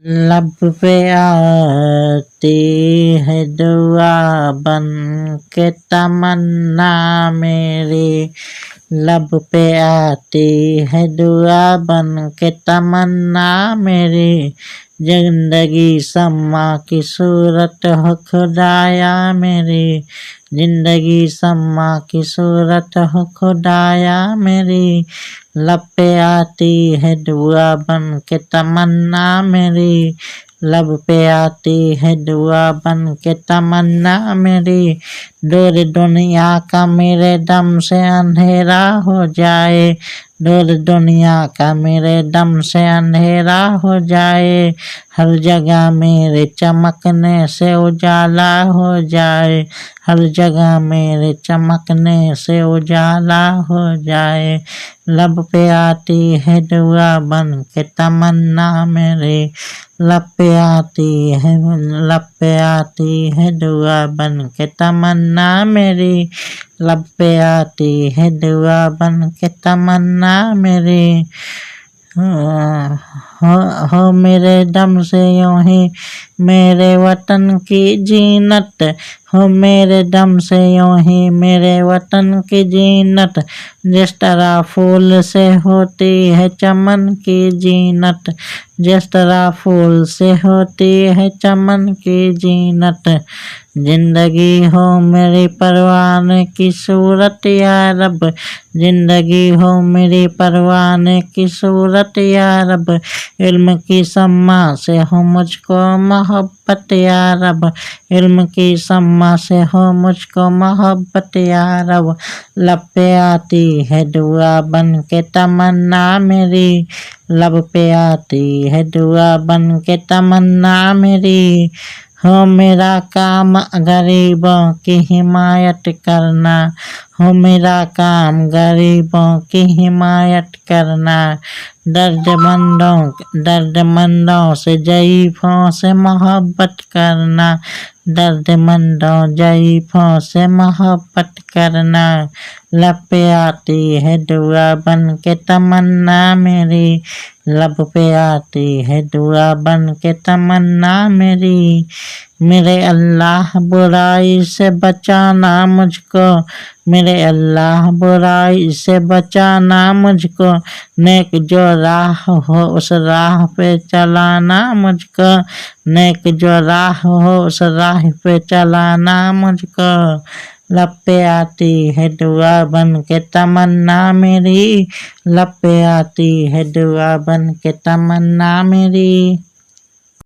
لب پہ آتی ہے دعا بن کے تمنا میری، لب پہ آتی ہے دعا بن کے تمنا میری، زندگی سما کی صورت ہو خدایا میری، زندگی سما کی صورت ہو خدایا میری، لب پہ آتی ہے دعا بن کے تمنا میری، لب پہ آتی ہے دعا بن کے تمنا میری، دور دنیا کا میرے دم سے اندھیرا ہو جائے، دور دنیا کا میرے دم سے اندھیرا ہو جائے، ہر جگہ میرے چمکنے سے اجالا ہو جائے، ہر جگہ میرے چمکنے سے اجالا ہو جائے، لب پہ آتی ہے دعا بن کے تمنا میری، لب پہ آتی ہے، لب پہ آتی ہے دعا بن کے تمنا میری، لب پہ آتی ہے دعا بن کے تمنا میری، ہو میرے دم سے یوں ہی میرے وطن کی زینت، ہو میرے دم سے یوں ہی میرے وطن کی زینت، جس طرح پھول سے ہوتی ہے چمن کی زینت، جس طرح پھول سے ہوتی ہے چمن کی زینت، زندگی ہو میری پروانے کی صورت یا رب، زندگی ہو میری پروانے کی صورت یا رب، علم کی سما سے ہو مجھ کو محبت یا رب، علم کی سما سے ہو مجھ کو محبت یا رب، لب پہ آتی ہے دعا بن کے تمنا میری، لب پہ آتی ہے دعا بن کے تمنا میری، ہو میرا کام غریبوں کی حمایت کرنا، ہو میرا کام غریبوں کی حمایت کرنا، درد مندوں سے ضعیفوں سے محبت کرنا، درد مندوں ضعیفوں سے محبت کرنا، لب پہ آتی ہے دعا بن کے تمنا میری، لب پہ آتی ہے دعا بن کے تمنا میری، میرے اللہ برائی سے بچانا مجھ کو، میرے اللہ برائی سے بچانا مجھ کو، نیک جو راہ ہو اس راہ پہ چلانا مجھ کو، نیک جو راہ ہو اس راہ پہ چلانا مجھ کو، لب پہ آتی ہے دعا بن کے تمنا میری، لب پہ آتی ہے دعا بن کے تمنا میری۔